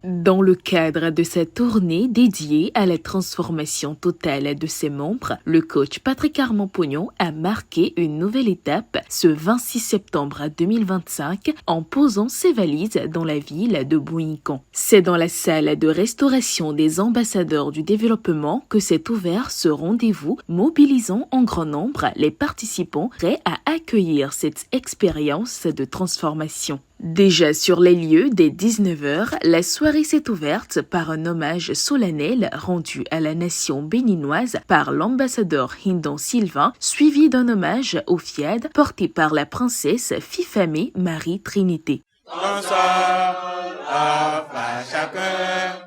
Dans le cadre de sa tournée dédiée à la transformation totale de ses membres, le coach Patrick Armand-Pognon a marqué une nouvelle étape ce 26 septembre 2025 en posant ses valises dans la ville de Bohincan. C'est dans la salle de restauration des ambassadeurs du développement que s'est ouvert ce rendez-vous, mobilisant en grand nombre les participants prêts à accueillir cette expérience de transformation. Déjà sur les lieux dès 19h, la soirée s'est ouverte par un hommage solennel rendu à la nation béninoise par l'ambassadeur Hindon Sylvain, suivi d'un hommage au FIAD porté par la princesse Fifamé Marie-Trinité. Bonsoir, à chacun,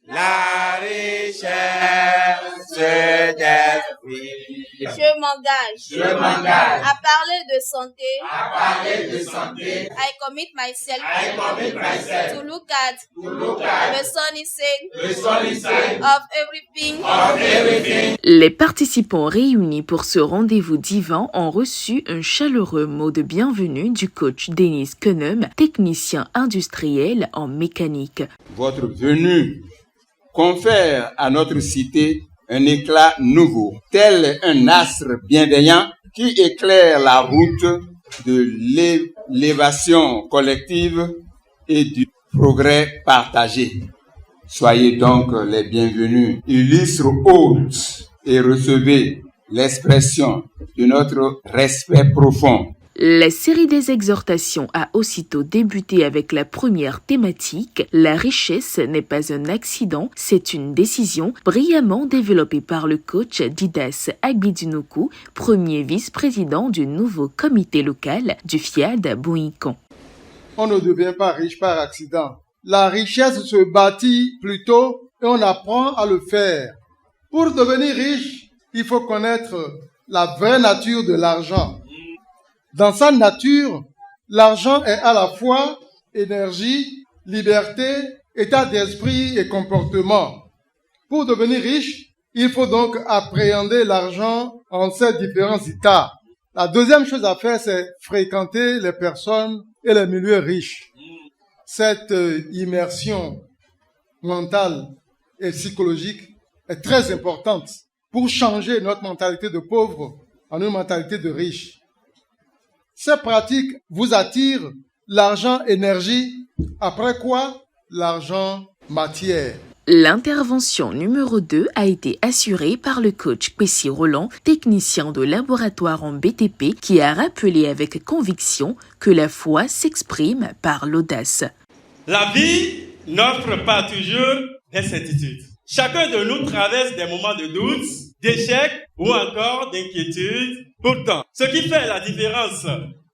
la richesse d'esprit. Je m'engage à parler de santé. I commit myself to look at the sunny side of everything. Les participants réunis pour ce rendez-vous divin ont reçu un chaleureux mot de bienvenue du coach Denis Kenem, technicien industriel en mécanique. Votre venue confère à notre cité un éclat nouveau, tel un astre bienveillant qui éclaire la route de l'élévation collective et du progrès partagé. Soyez donc les bienvenus, illustres hôtes, et recevez l'expression de notre respect profond. La série des exhortations a aussitôt débuté avec la première thématique. La richesse n'est pas un accident, c'est une décision, brillamment développée par le coach Didas Agbidinuku, premier vice-président du nouveau comité local du FIAD Bohincan. On ne devient pas riche par accident. La richesse se bâtit plutôt et on apprend à le faire. Pour devenir riche, il faut connaître la vraie nature de l'argent. Dans sa nature, l'argent est à la fois énergie, liberté, état d'esprit et comportement. Pour devenir riche, il faut donc appréhender l'argent en ses différents états. La deuxième chose à faire, c'est fréquenter les personnes et les milieux riches. Cette immersion mentale et psychologique est très importante pour changer notre mentalité de pauvre en une mentalité de riche. Ces pratiques vous attirent l'argent énergie, après quoi l'argent matière. L'intervention numéro 2 a été assurée par le coach Kwesi Roland, technicien de laboratoire en BTP, qui a rappelé avec conviction que la foi s'exprime par l'audace. La vie n'offre pas toujours des certitudes. Chacun de nous traverse des moments de doute, d'échec ou encore d'inquiétude. Pourtant, ce qui fait la différence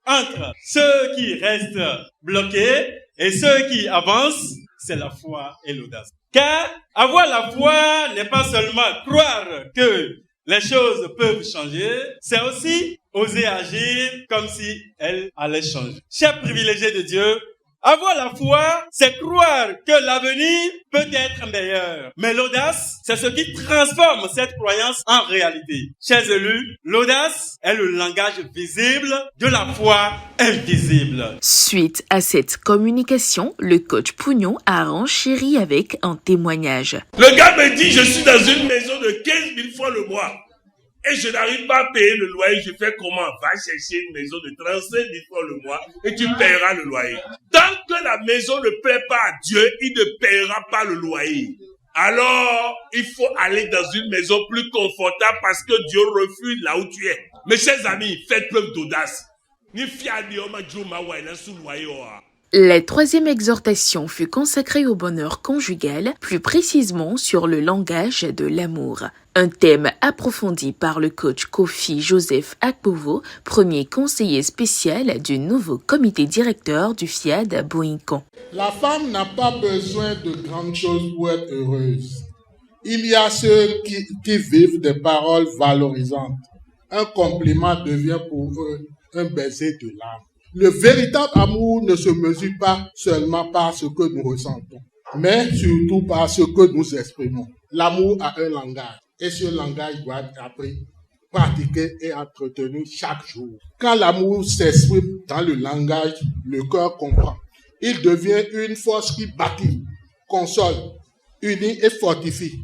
entre ceux qui restent bloqués et ceux qui avancent, c'est la foi et l'audace. Car avoir la foi n'est pas seulement croire que les choses peuvent changer, c'est aussi oser agir comme si elles allaient changer. Chers privilégiés de Dieu, avoir la foi, c'est croire que l'avenir peut être meilleur. Mais l'audace, c'est ce qui transforme cette croyance en réalité. Chers élus, l'audace est le langage visible de la foi invisible. Suite à cette communication, le coach Pognon a renchéri avec un témoignage. Le gars me dit, je suis dans une maison de 15 000 francs le mois. Et je n'arrive pas à payer le loyer, je fais comment? Va chercher une maison de 35 000 francs le mois et tu paieras le loyer. Tant que la maison ne plaît pas à Dieu, il ne paiera pas le loyer. Alors, il faut aller dans une maison plus confortable parce que Dieu refuse là où tu es. Mes chers amis, faites preuve d'audace. La troisième exhortation fut consacrée au bonheur conjugal, plus précisément sur le langage de l'amour. Un thème approfondi par le coach Kofi Joseph Akpovo, premier conseiller spécial du nouveau comité directeur du FIAD Bohincan. La femme n'a pas besoin de grandes choses pour être heureuse. Il y a ceux qui vivent des paroles valorisantes. Un compliment devient pour eux un baiser de l'âme. Le véritable amour ne se mesure pas seulement par ce que nous ressentons, mais surtout par ce que nous exprimons. L'amour a un langage, et ce langage doit être appris pratiquée et entretenue chaque jour. Quand l'amour s'exprime dans le langage, le cœur comprend. Il devient une force qui bâtit, console, unit et fortifie.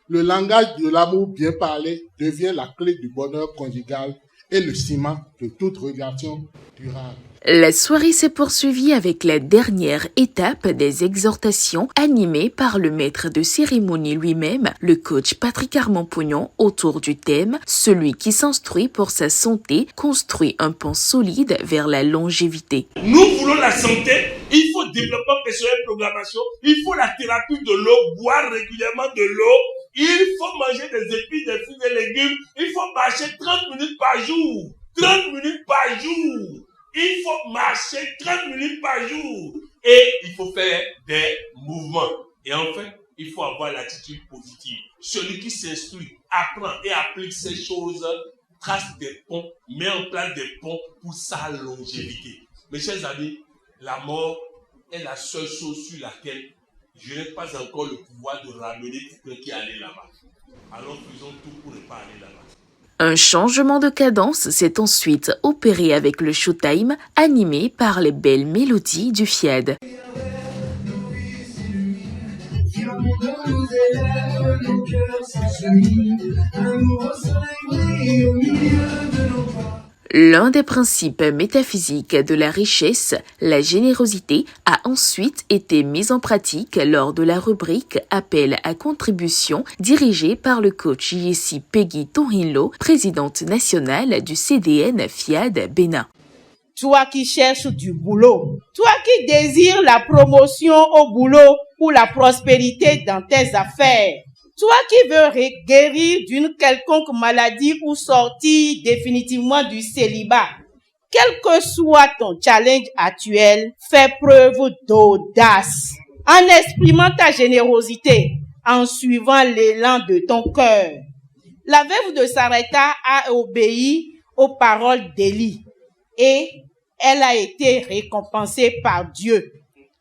Le langage de l'amour bien parlé devient la clé du bonheur conjugal et le ciment de toute relation durable. La soirée s'est poursuivie avec la dernière étape des exhortations animées par le maître de cérémonie lui-même, le coach Patrick Armand-Pognon, autour du thème « Celui qui s'instruit pour sa santé construit un pont solide vers la longévité ». Nous voulons la santé, il faut développement personnel, programmation, il faut la thérapie de l'eau, boire régulièrement de l'eau, il faut manger des épices, des fruits et légumes, il faut marcher 30 minutes par jour. 30 minutes par jour. Il faut marcher 30 minutes par jour. Et il faut faire des mouvements. Et enfin, il faut avoir l'attitude positive. Celui qui s'instruit, apprend et applique ces choses, trace des ponts, met en place des ponts pour sa longévité. Mes chers amis, la mort est la seule chose sur laquelle je n'ai pas encore le pouvoir de ramener quelqu'un qui est allé là-bas. Alors faisons tout pour ne pas aller là-bas. Un changement de cadence s'est ensuite opéré avec le showtime animé par les belles mélodies du FIAD. L'un des principes métaphysiques de la richesse, la générosité, a ensuite été mis en pratique lors de la rubrique Appel à contribution dirigée par le coach Yessi Peggy Torinlo, présidente nationale du CDN FIAD Bénin. Toi qui cherches du boulot, toi qui désires la promotion au boulot ou la prospérité dans tes affaires, toi qui veux guérir d'une quelconque maladie ou sortir définitivement du célibat, quel que soit ton challenge actuel, fais preuve d'audace en exprimant ta générosité, en suivant l'élan de ton cœur. La veuve de Sarepta a obéi aux paroles d'Élie et elle a été récompensée par Dieu.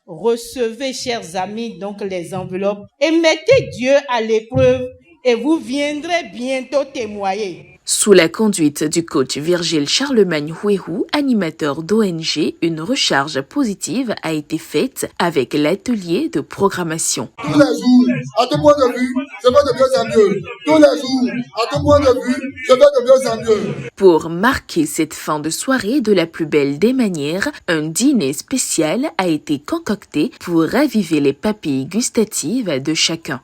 Recevez, chers amis, donc les enveloppes et mettez Dieu à l'épreuve et vous viendrez bientôt témoigner. Sous la conduite du coach Virgile Charlemagne-Huehou, animateur d'ONG, une recharge positive a été faite avec l'atelier de programmation. Tous les jours, à tout point de vue, je vais de mieux en mieux. Tous les jours, à tout point de vue, je vais de mieux en mieux. Pour marquer cette fin de soirée de la plus belle des manières, un dîner spécial a été concocté pour raviver les papilles gustatives de chacun.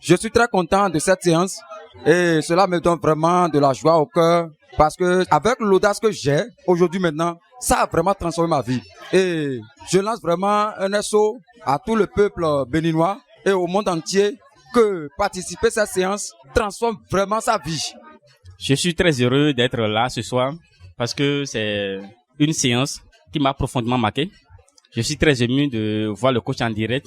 Je suis très content de cette séance et cela me donne vraiment de la joie au cœur parce que avec l'audace que j'ai aujourd'hui maintenant, ça a vraiment transformé ma vie. Et je lance vraiment un SO à tout le peuple béninois et au monde entier que participer à cette séance transforme vraiment sa vie. Je suis très heureux d'être là ce soir parce que c'est une séance qui m'a profondément marqué. Je suis très ému de voir le coach en direct.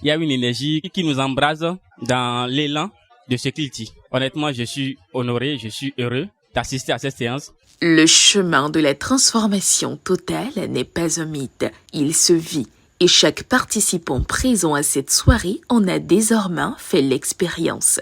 Il y a une énergie qui nous embrase dans l'élan de ce qu'il dit. Honnêtement, je suis honoré, je suis heureux d'assister à cette séance. Le chemin de la transformation totale n'est pas un mythe, il se vit. Et chaque participant présent à cette soirée en a désormais fait l'expérience.